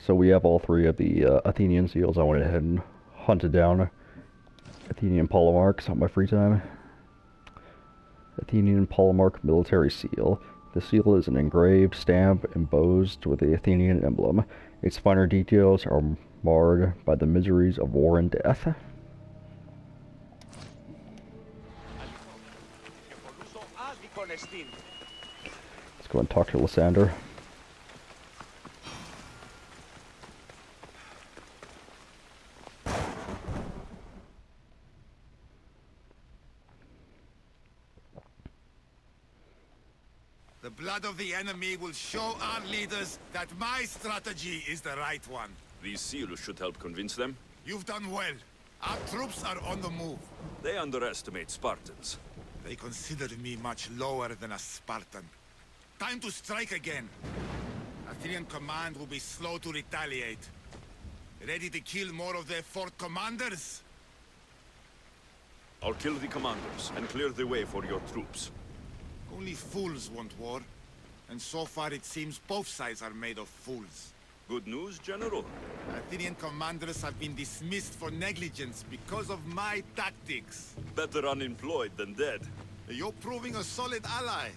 So we have all three of the Athenian seals. I went ahead and hunted down Athenian polemarchs on my free time. Athenian polemarch military seal. The seal is an engraved stamp embossed with the Athenian emblem. Its finer details are marred by the miseries of war and death. Let's go and talk to Lysander. The blood of the enemy will show our leaders that my strategy is the right one. These seals should help convince them. You've done well. Our troops are on the move. They underestimate Spartans. They consider me much lower than a Spartan. Time to strike again. Athenian command will be slow to retaliate. Ready to kill more of their fort commanders? I'll kill the commanders and clear the way for your troops. Only fools want war. And so far it seems both sides are made of fools. Good news, General? Athenian commanders have been dismissed for negligence because of my tactics. Better unemployed than dead. You're proving a solid ally.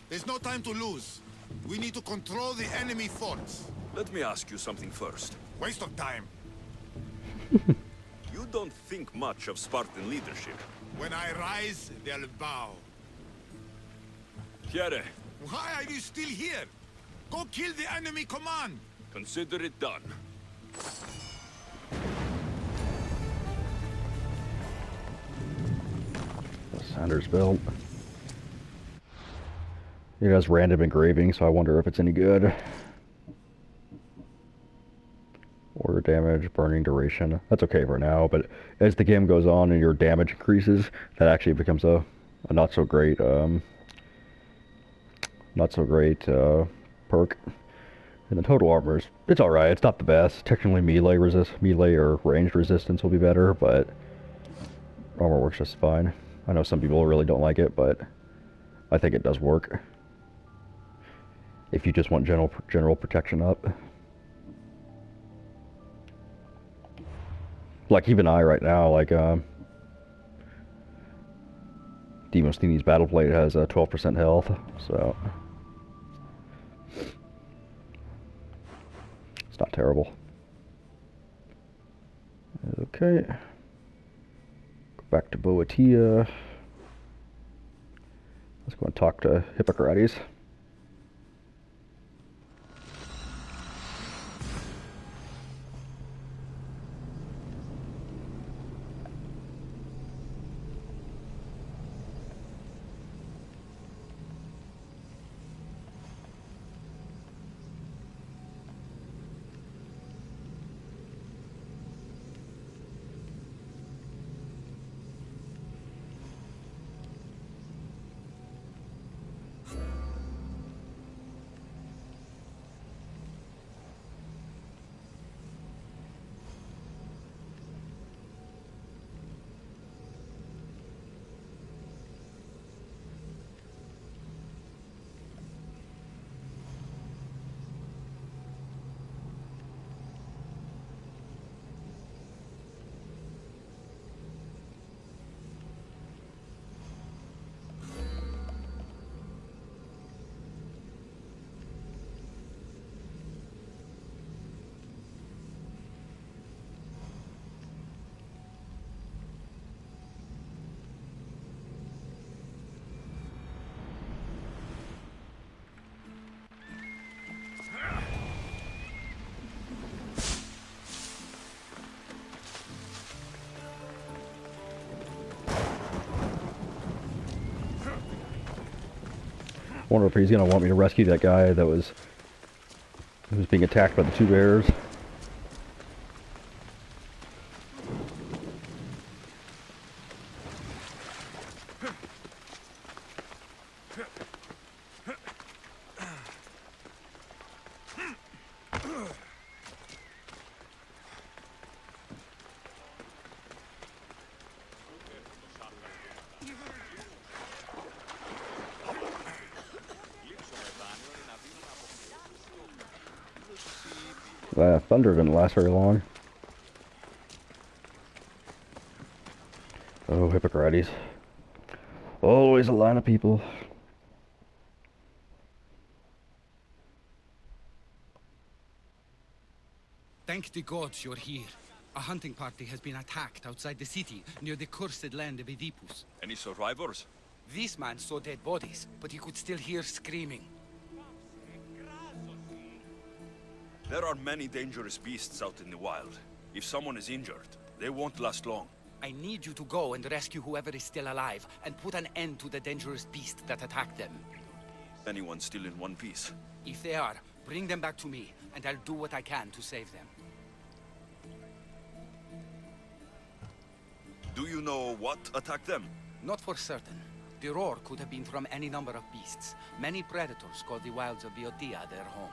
There's no time to lose. We need to control the enemy forts. Let me ask you something first. Waste of time. You don't think much of Spartan leadership. When I rise, they'll bow. Chiere, Why are you still here? Go kill the enemy command! consider it done. Lysander's built. It has random engraving, so I wonder if it's any good. Order damage, burning duration. That's okay for now, but as the game goes on and your damage increases, that actually becomes a not so great perk. And the total armor it's alright. It's not the best. Technically melee or ranged resistance will be better, but armor works just fine. I know some people really don't like it, but I think it does work. If you just want general protection up. Like even I right now, like Demosthenes Battleplate has 12% health, so it's not terrible. Okay, go back to Boeotia. Let's go and talk to Hippocrates. I wonder if he's gonna want me to rescue that guy that was being attacked by the two bears. Thunder didn't last very long. Oh, Hippocrates. Always a line of people. Thank the gods you're here. A hunting party has been attacked outside the city, near the cursed land of Oedipus. Any survivors? This man saw dead bodies, but he could still hear screaming. There are many dangerous beasts out in the wild. If someone is injured, they won't last long. I need you to go and rescue whoever is still alive, and put an end to the dangerous beast that attacked them. Anyone still in one piece? If they are, bring them back to me, and I'll do what I can to save them. Do you know what attacked them? Not for certain. The roar could have been from any number of beasts. Many predators call the wilds of Boeotia their home.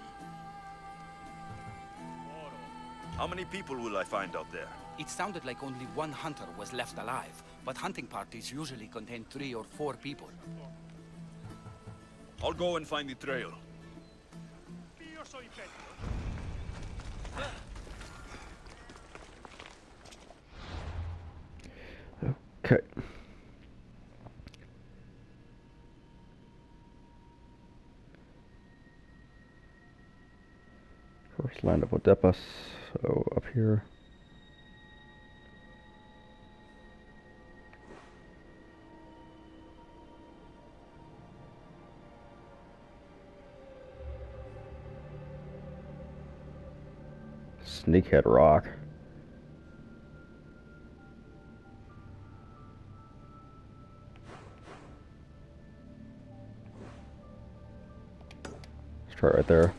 How many people will I find out there? It sounded like only one hunter was left alive, but hunting parties usually contain 3 or 4 people. I'll go and find the trail. Okay. First land of Oedipus, so up here. Snakehead Rock. Let's try it right there.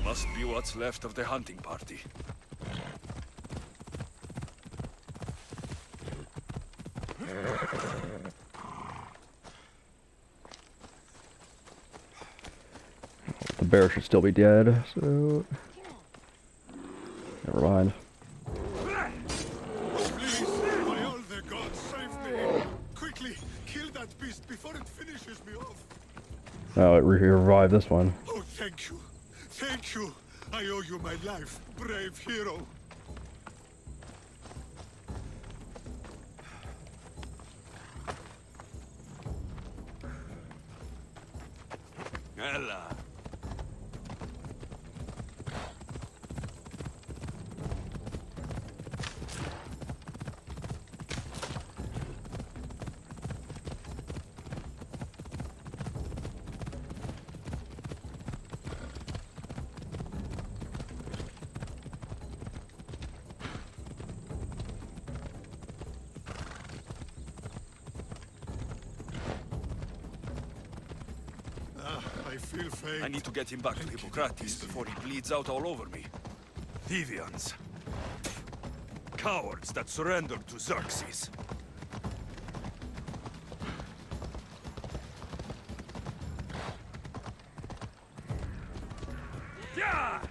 Must be what's left of the hunting party. The bear should still be dead, so never mind. Please, by all the gods, save me! Quickly, kill that beast before it finishes me off! Oh, it revived this one. Oh, thank you. Thank you. I owe you my life, brave hero. Ella. I feel faint. I need to get him back to Hippocrates before he bleeds out all over me. Deviants. Cowards that surrendered to Xerxes. Yeah!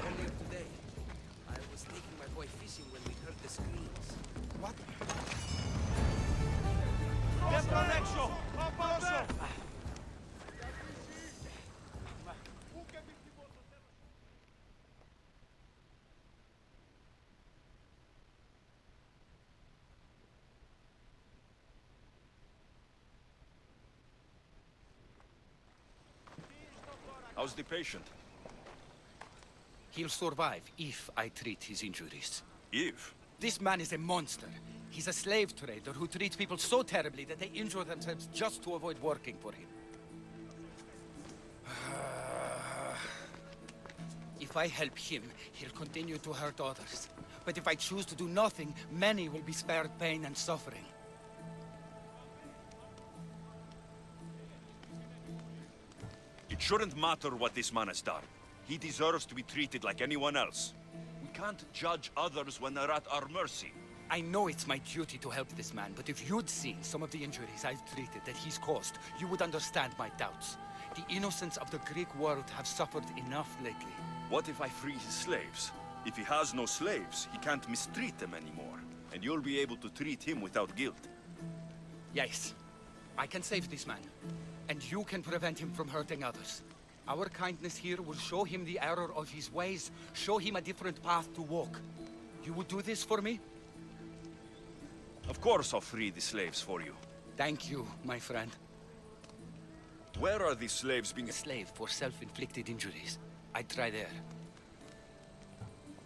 Earlier today, I was taking my boy fishing when we heard the screams. What? How's the patient? He'll survive if I treat his injuries. If? This man is a monster. He's a slave trader who treats people so terribly that they injure themselves just to avoid working for him. If I help him, he'll continue to hurt others. But if I choose to do nothing, many will be spared pain and suffering. It shouldn't matter what this man has done. He deserves to be treated like anyone else. We can't judge others when they're at our mercy. I know it's my duty to help this man, but if you'd seen some of the injuries I've treated that he's caused, you would understand my doubts. The innocents of the Greek world have suffered enough lately. What if I free his slaves? If he has no slaves, he can't mistreat them anymore. And you'll be able to treat him without guilt. Yes, I can save this man. And you can prevent him from hurting others. Our kindness here will show him the error of his ways, show him a different path to walk. You would do this for me? Of course I'll free the slaves for you. Thank you, my friend. Where are these slaves being... A slave for self-inflicted injuries. I'd try there.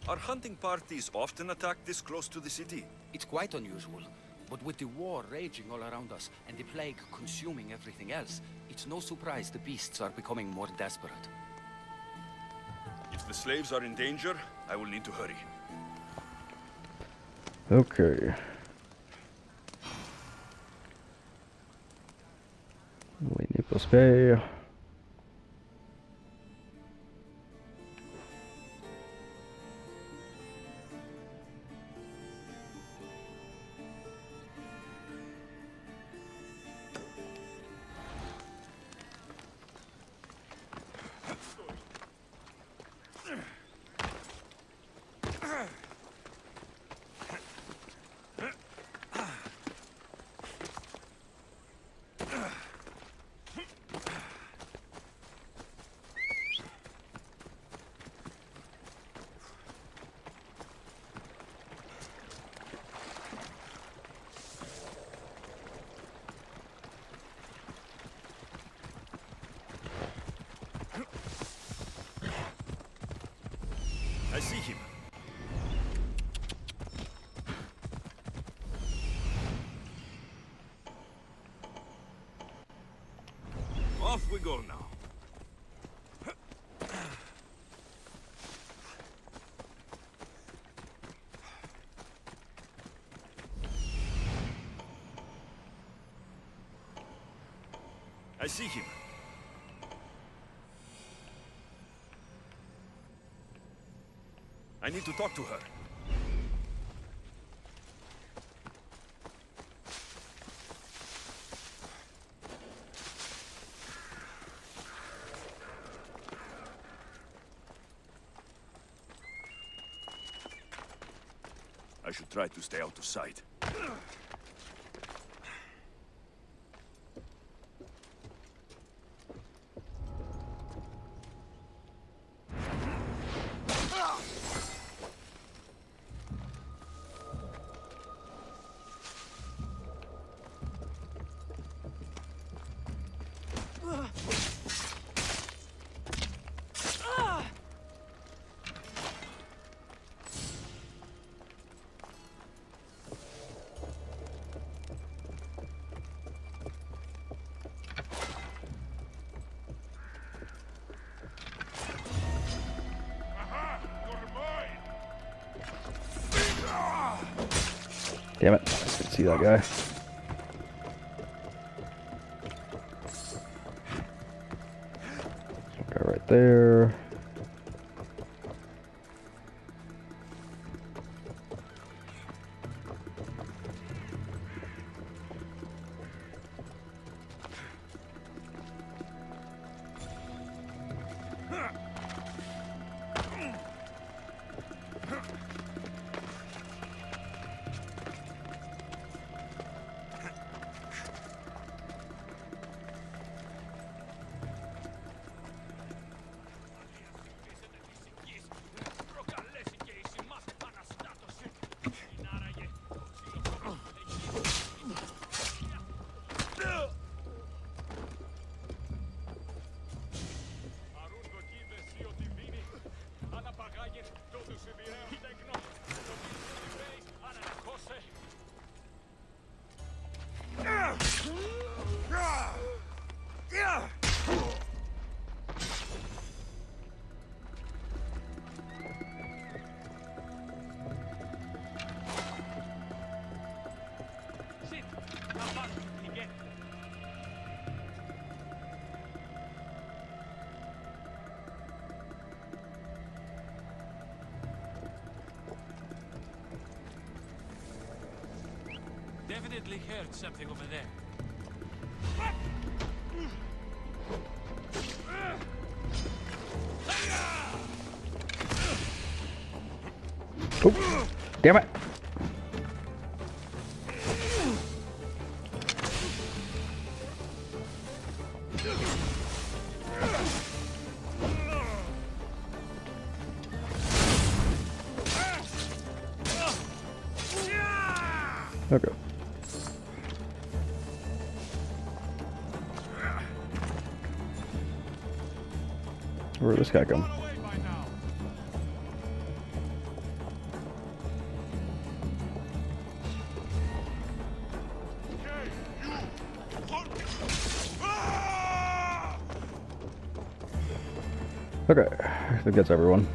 Are hunting parties often attacked this close to the city? It's quite unusual. But with the war raging all around us, and the plague consuming everything else, it's no surprise the beasts are becoming more desperate. If the slaves are in danger, I will need to hurry. Okay. Naples Bay. I see him. Off we go now. I see him. I need to talk to her. I should try to stay out of sight. Damn it, I didn't see that guy. Guy right there. definitely heard something over there. Oh, damn it! Okay. Where did this guy come? Okay, I think that's everyone.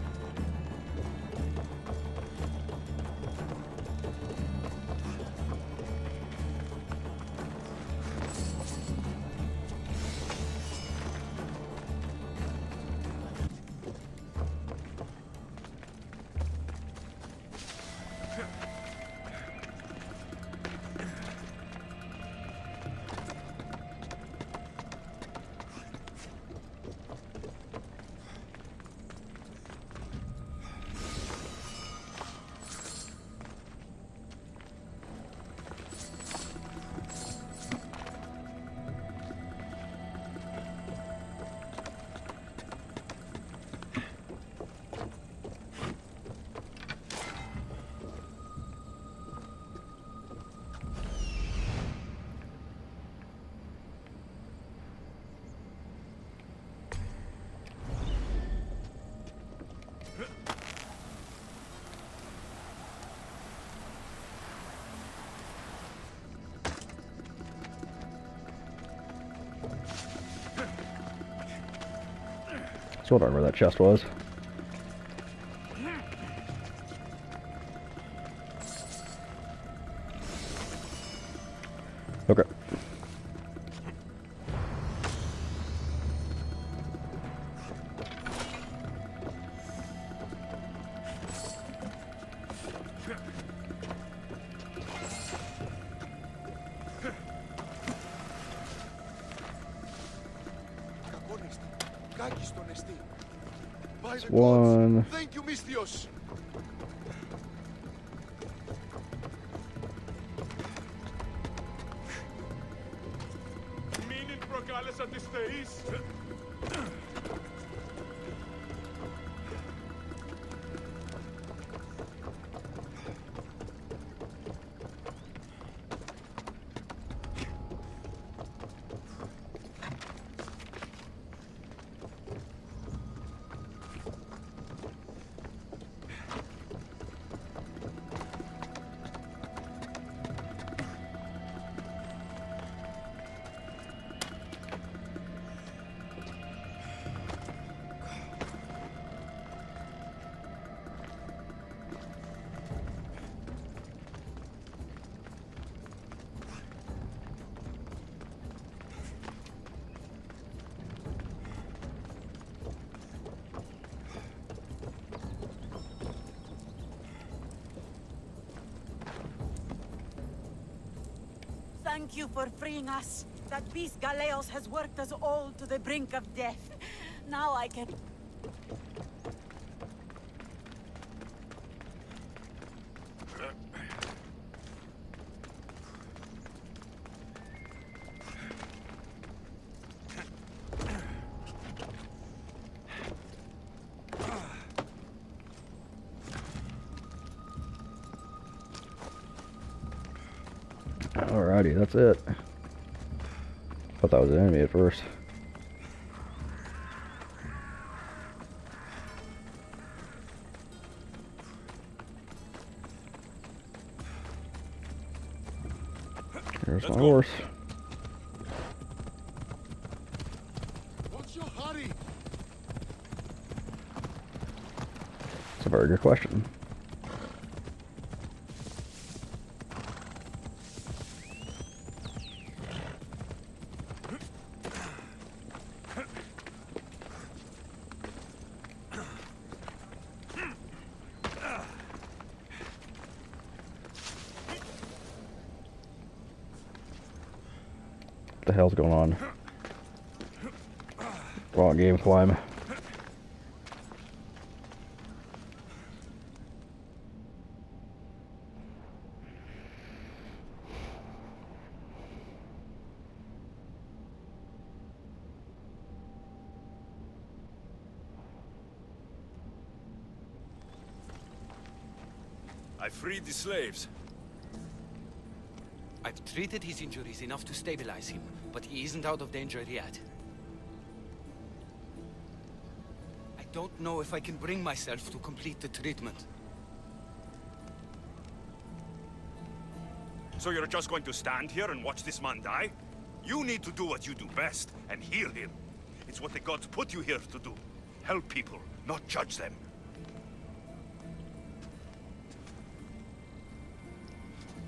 So I don't know where that chest was. Okay. It's one. Thank you, Misthios. Μην προκάλεσα τις θεείς. Thank you for freeing us. That beast Galeos has worked us all to the brink of death. Now I can... Alrighty, that's it. Thought that was an enemy at first. There's my horse. What's your hurry? It's a very good question. hell's going on? Wrong game, climb. I freed the slaves. I've treated his injuries enough to stabilize him, but he isn't out of danger yet. I don't know if I can bring myself to complete the treatment. So you're just going to stand here and watch this man die? You need to do what you do best, and heal him. It's what the gods put you here to do. Help people, not judge them.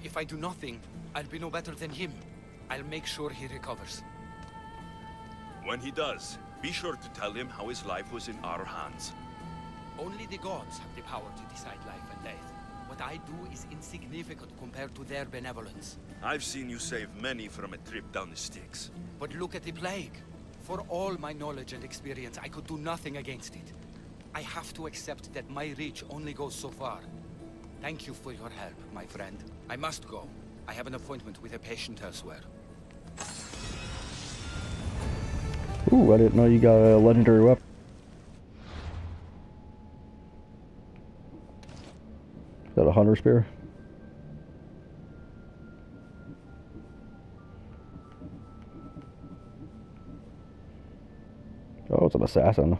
If I do nothing, I'll be no better than him. I'll make sure he recovers. When he does, be sure to tell him how his life was in our hands. Only the gods have the power to decide life and death. What I do is insignificant compared to their benevolence. I've seen you save many from a trip down the Styx. But look at the plague. For all my knowledge and experience, I could do nothing against it. I have to accept that my reach only goes so far. Thank you for your help, my friend. I must go. I have an appointment with a patient elsewhere. Ooh, I didn't know you got a legendary weapon. Is that a hunter spear? Oh, it's an assassin.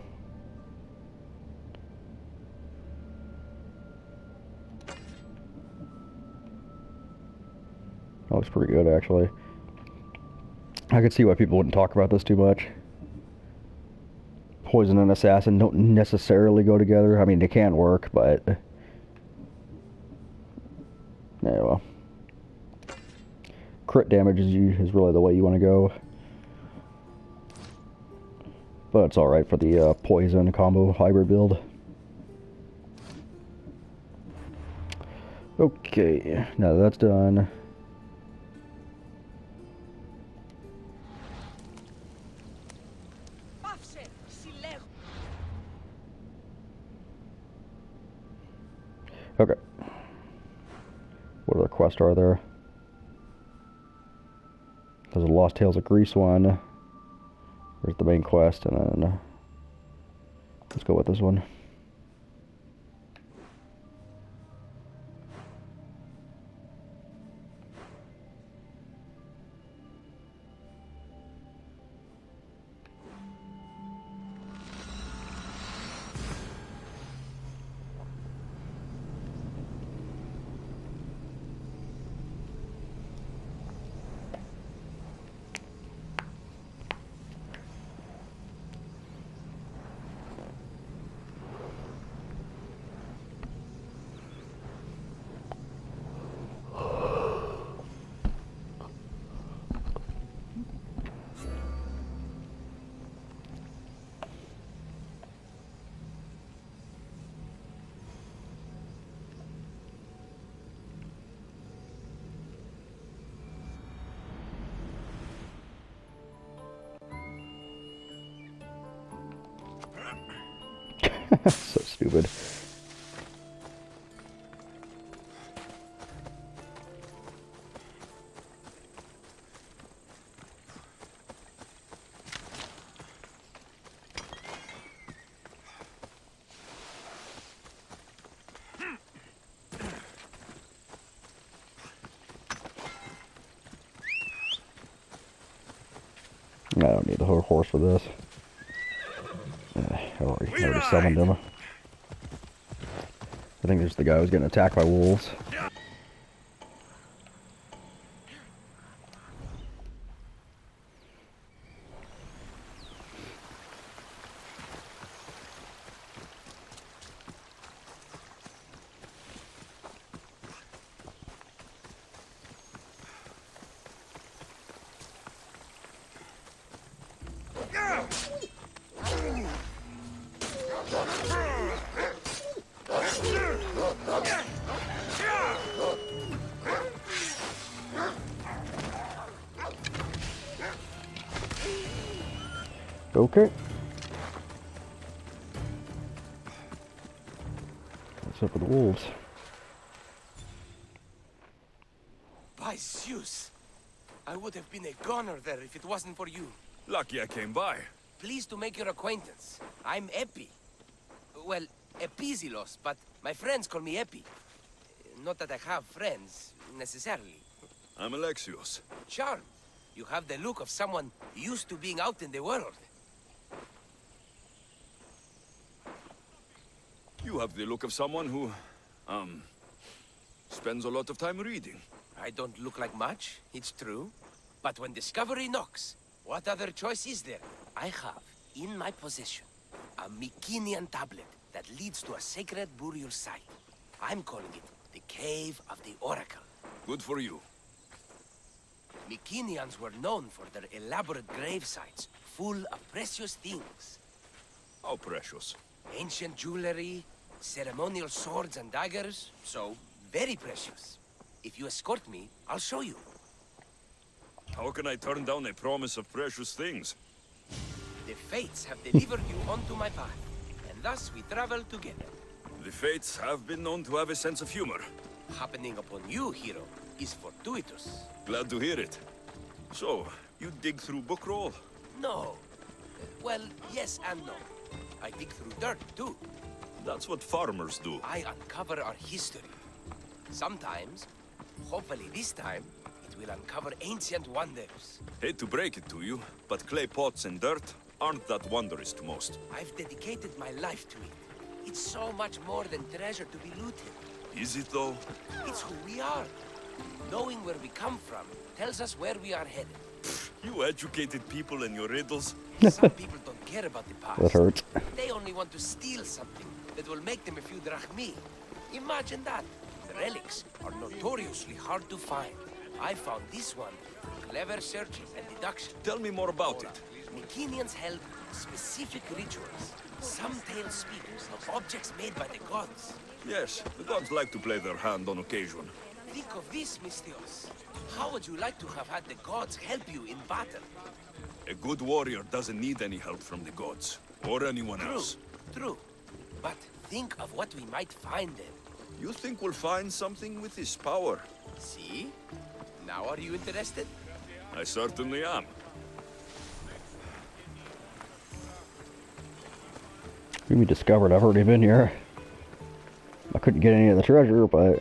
That looks pretty good, actually. I could see why people wouldn't talk about this too much. Poison and assassin don't necessarily go together. I mean, they can work, but... yeah, well. Crit damage is really the way you want to go. But it's alright for the poison combo hybrid build. Okay, now that that's done. Okay. What other quests are there? There's a Lost Tales of Greece one. There's the main quest, and then let's go with this one. So stupid. I don't need the whole horse for this. I already summoned him. I think there's the guy who's getting attacked by wolves. Okay. What's up with the wolves? By Zeus! I would have been a goner there if it wasn't for you. Lucky I came by. Pleased to make your acquaintance. I'm Epi. Well, Epizilos, but my friends call me Epi. Not that I have friends, necessarily. I'm Alexios. Charmed. You have the look of someone used to being out in the world. You have the look of someone who, spends a lot of time reading. I don't look like much, it's true. But when discovery knocks, what other choice is there? I have, in my possession, a Mycenaean tablet that leads to a sacred burial site. I'm calling it the Cave of the Oracle. Good for you. Mycenaeans were known for their elaborate grave sites, full of precious things. How precious. Ancient jewelry, ceremonial swords and daggers, so very precious. If you escort me, I'll show you. How can I turn down a promise of precious things? The fates have delivered you onto my path, and thus we travel together. The fates have been known to have a sense of humor. Happening upon you, hero, is fortuitous. Glad to hear it. So, you dig through book roll? No. Well, yes and no. I dig through dirt, too. That's what farmers do. I uncover our history. Sometimes, hopefully this time, it will uncover ancient wonders. Hate to break it to you, but clay pots and dirt aren't that wondrous to most. I've dedicated my life to it. It's so much more than treasure to be looted. Is it though? It's who we are. Knowing where we come from tells us where we are headed. You educated people and your riddles. Some people don't care about the past. That hurts. They only want to steal something that will make them a few drachmi. Imagine that. The relics are notoriously hard to find. I found this one through clever search and deduction. Tell me more about it. Mycenaeans held specific rituals. Some tales speak of objects made by the gods. Yes, the gods like to play their hand on occasion. Think of this, Mystios. How would you like to have had the gods help you in battle? A good warrior doesn't need any help from the gods, or anyone else. True. But think of what we might find then. You think we'll find something with this power? See? Now are you interested? I certainly am. We discovered I've already been here. I couldn't get any of the treasure, but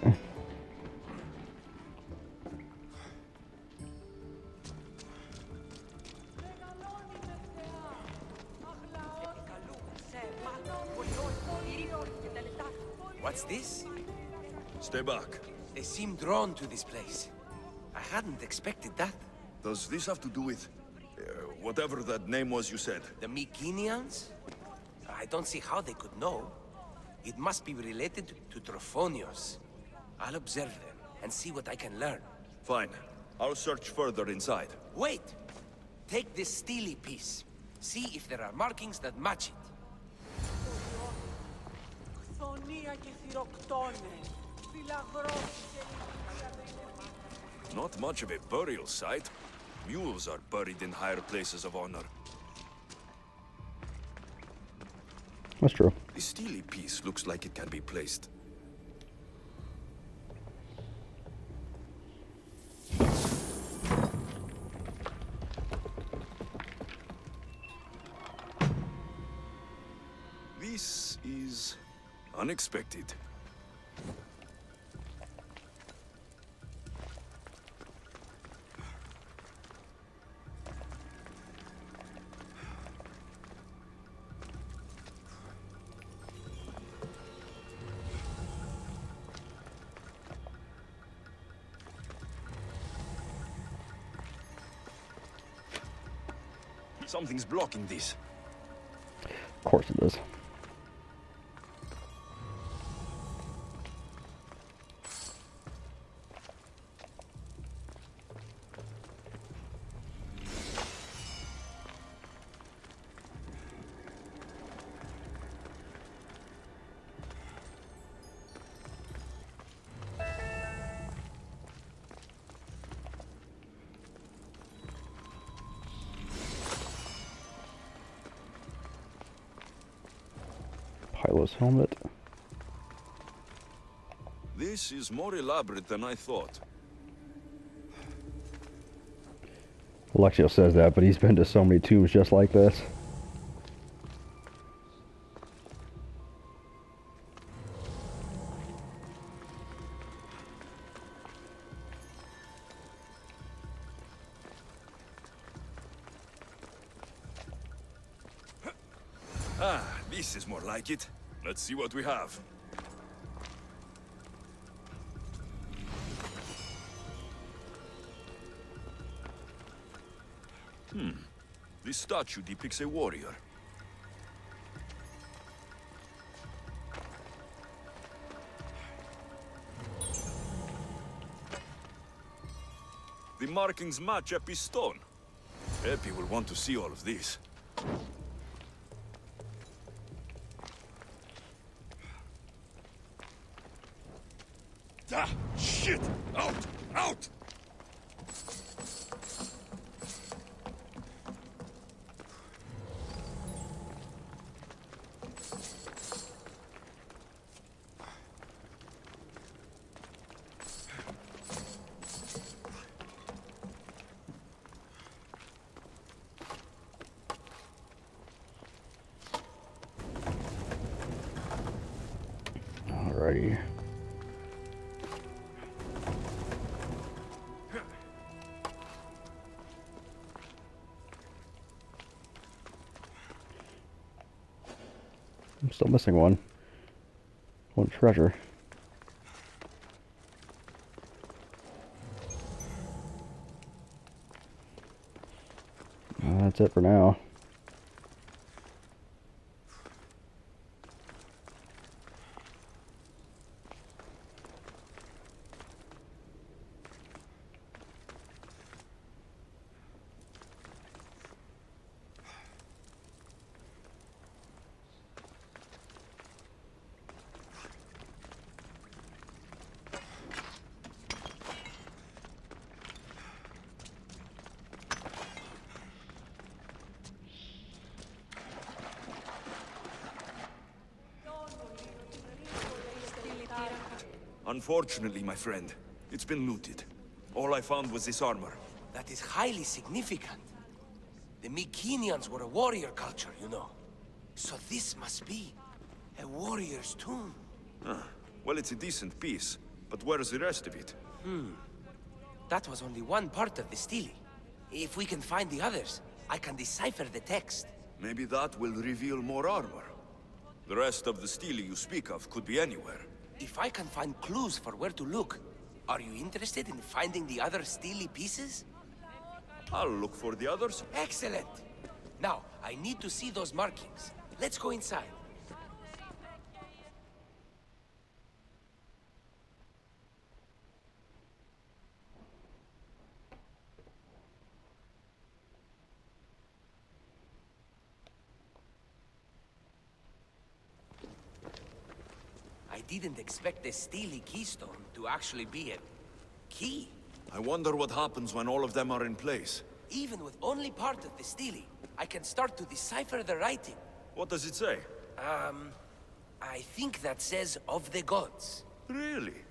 What's this? Stay back. They seem drawn to this place. I hadn't expected that. Does this have to do with... whatever that name was you said? The Mycenaeans? I don't see how they could know. It must be related to Trophonios. I'll observe them and see what I can learn. Fine. I'll search further inside. Wait! Take this steely piece. See if there are markings that match it. Not much of a burial site. Mules are buried in higher places of honor. that's true. The steely piece looks like it can be placed. This is unexpected. Something's blocking this. Of course it is. that was helmet. This is more elaborate than I thought. Alexio says that, but he's been to so many tombs just like this. Ah, this is more like it. Let's see what we have. This statue depicts a warrior. The markings match Epi's stone. Epi will want to see all of this. Ah, shit! Out! Out! Alrighty. I'm still missing one. One treasure. That's it for now. Unfortunately, my friend, it's been looted. All I found was this armor. That is highly significant. The Mycenaeans were a warrior culture, you know. So this must be a warrior's tomb. Well, it's a decent piece, but where's the rest of it? That was only one part of the stele. If we can find the others, I can decipher the text. Maybe that will reveal more armor. The rest of the stele you speak of could be anywhere. If I can find clues for where to look, are you interested in finding the other stele pieces? I'll look for the others. Excellent! Now, I need to see those markings. Let's go inside. I didn't expect the stele keystone to actually be a key. I wonder what happens when all of them are in place. Even with only part of the stele, I can start to decipher the writing. What does it say? I think that says of the gods. Really?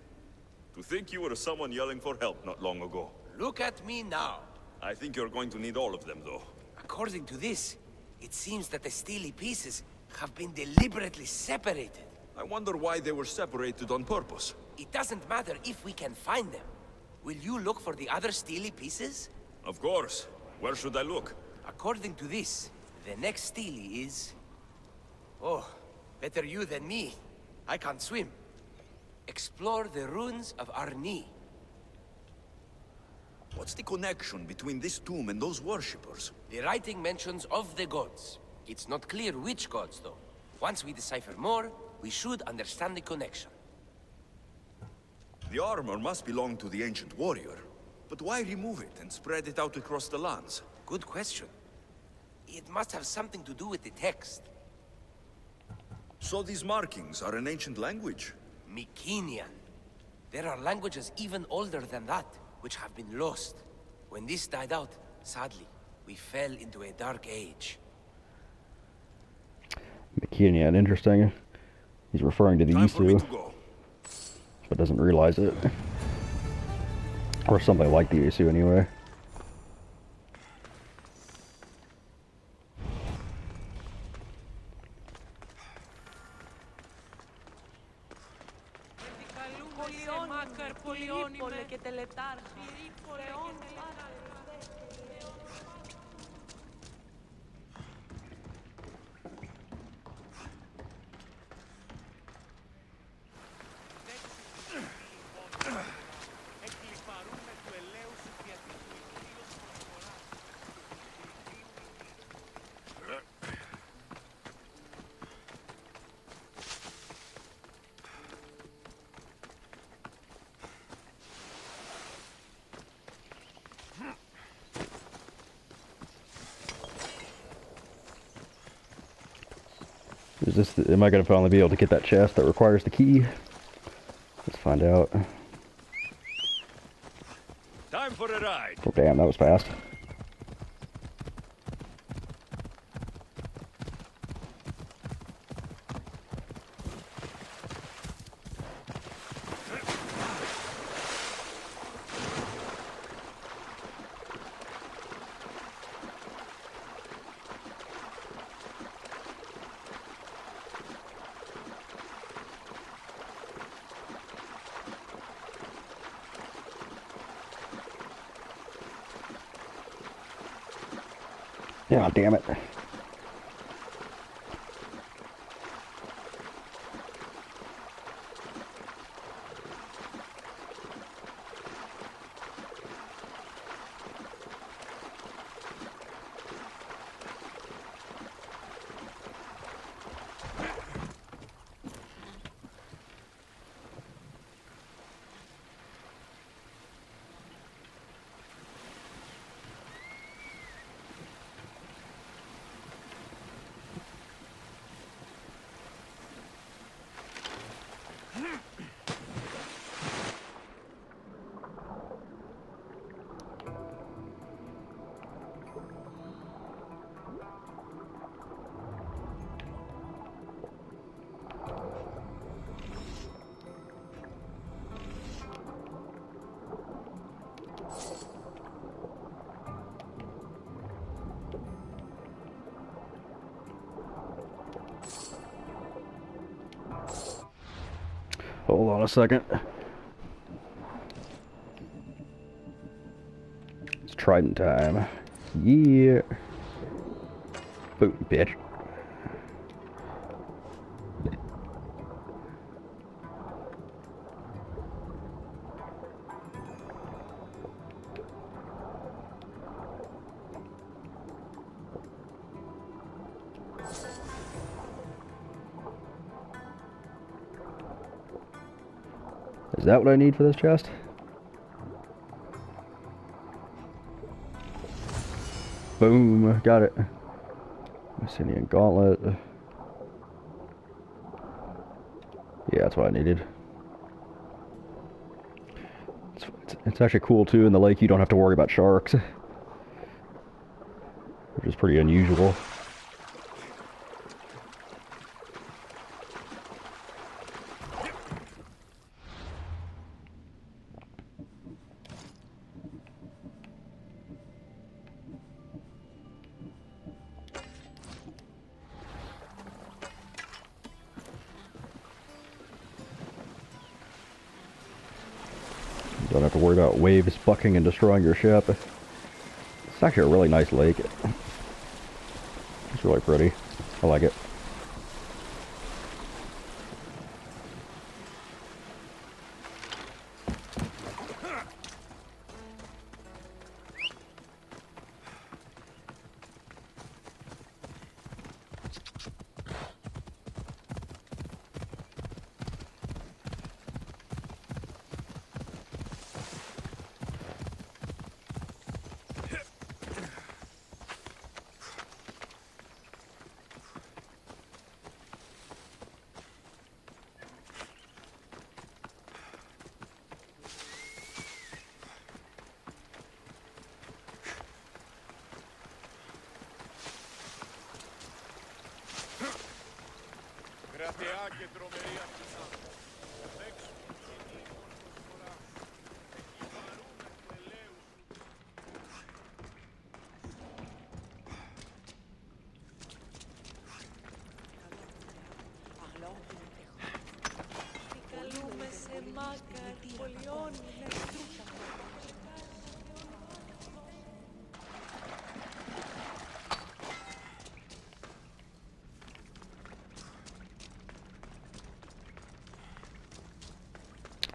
To think you were someone yelling for help not long ago. Look at me now. I think you're going to need all of them, though. According to this, it seems that the stele pieces have been deliberately separated. I wonder why they were separated on purpose. It doesn't matter if we can find them. Will you look for the other stele pieces? Of course. Where should I look? According to this, the next stele is... Oh, better you than me. I can't swim. Explore the ruins of Arni. What's the connection between this tomb and those worshippers? The writing mentions of the gods. It's not clear which gods, though. Once we decipher more, we should understand the connection. The armor must belong to the ancient warrior. But why remove it and spread it out across the lands? Good question. It must have something to do with the text. So these markings are an ancient language? Mycenaean. There are languages even older than that, which have been lost. When this died out, sadly, we fell into a dark age. Mycenaean, interesting. He's referring to the Time for me Isu, to go. but doesn't realize it. Or something like the Isu anyway. Is this? Am I gonna finally be able to get that chest that requires the key? Let's find out. Time for a ride. Oh damn, that was fast. Yeah, damn it. Hold on a second. It's trident time. Yeah. Boom, bitch. Is that what I need for this chest? Boom, got it. Mycenian gauntlet. Yeah, that's what I needed. It's actually cool too, in the lake you don't have to worry about sharks. Which is pretty unusual. Don't have to worry about waves bucking and destroying your ship. It's actually a really nice lake. It's really pretty. I like it.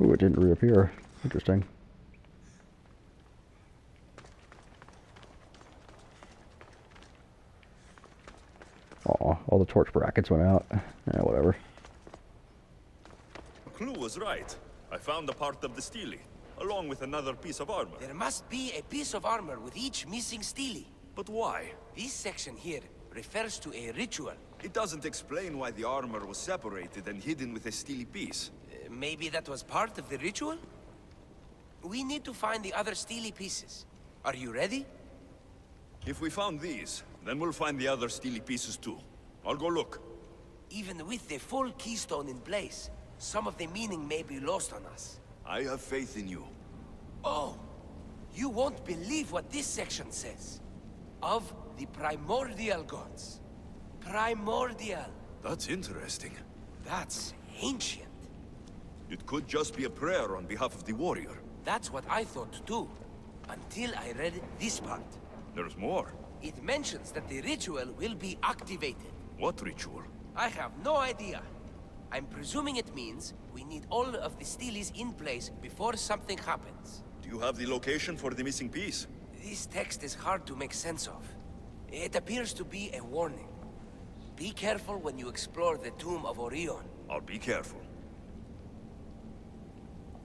Ooh, it didn't reappear. Interesting. Aw, all the torch brackets went out. Yeah, whatever. Clue was right. I found a part of the stele, along with another piece of armor. There must be a piece of armor with each missing stele. But why? This section here refers to a ritual. It doesn't explain why the armor was separated and hidden with a stele piece. Maybe that was part of the ritual? We need to find the other stele pieces. Are you ready? If we found these, then we'll find the other stele pieces too. I'll go look. Even with the full keystone in place, some of the meaning may be lost on us. I have faith in you. Oh! You won't believe what this section says. Of the primordial gods. Primordial. That's interesting. That's ancient. It could just be a prayer on behalf of the warrior. That's what I thought too. Until I read this part. There's more. It mentions that the ritual will be activated. What ritual? I have no idea. I'm presuming it means we need all of the steles in place before something happens. Do you have the location for the missing piece? This text is hard to make sense of. It appears to be a warning. Be careful when you explore the tomb of Orion. I'll be careful.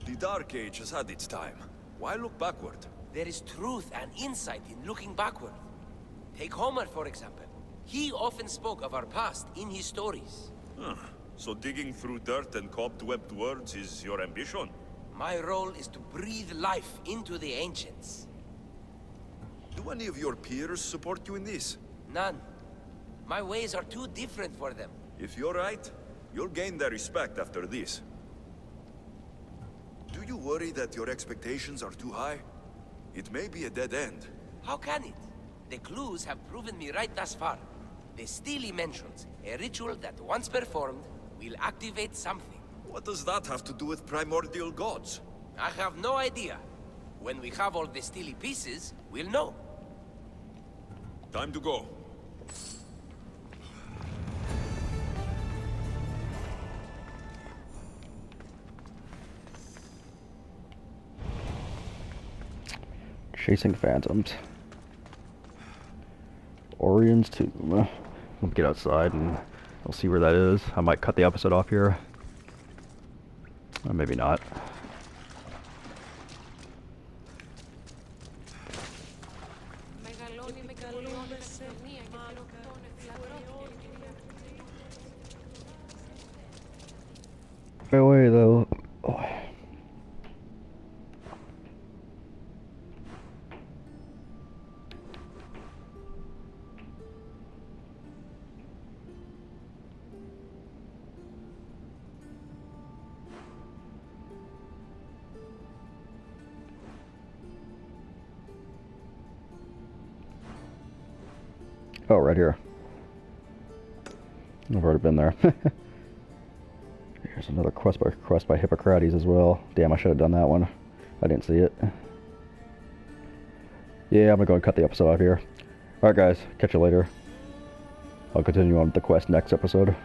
The Dark Age has had its time. Why look backward? There is truth and insight in looking backward. Take Homer, for example. He often spoke of our past in his stories. Huh. So digging through dirt and cobwebbed words is your ambition? My role is to breathe life into the ancients. Do any of your peers support you in this? None. My ways are too different for them. If you're right, you'll gain their respect after this. Do you worry that your expectations are too high? It may be a dead end. How can it? The clues have proven me right thus far. The stele mentions a ritual that once performed will activate something. What does that have to do with primordial gods? I have no idea. When we have all the stele pieces, we'll know. Time to go. Chasing phantoms. Orion's tomb. We'll get outside and I'll see where that is. I might cut the episode off here. Or maybe not. Right away though. Oh. Oh, right here. I've already been there. Here's another quest by Hippocrates as well. Damn, I should have done that one. I didn't see it. Yeah, I'm gonna go and cut the episode off here. Alright guys, catch you later. I'll continue on with the quest next episode.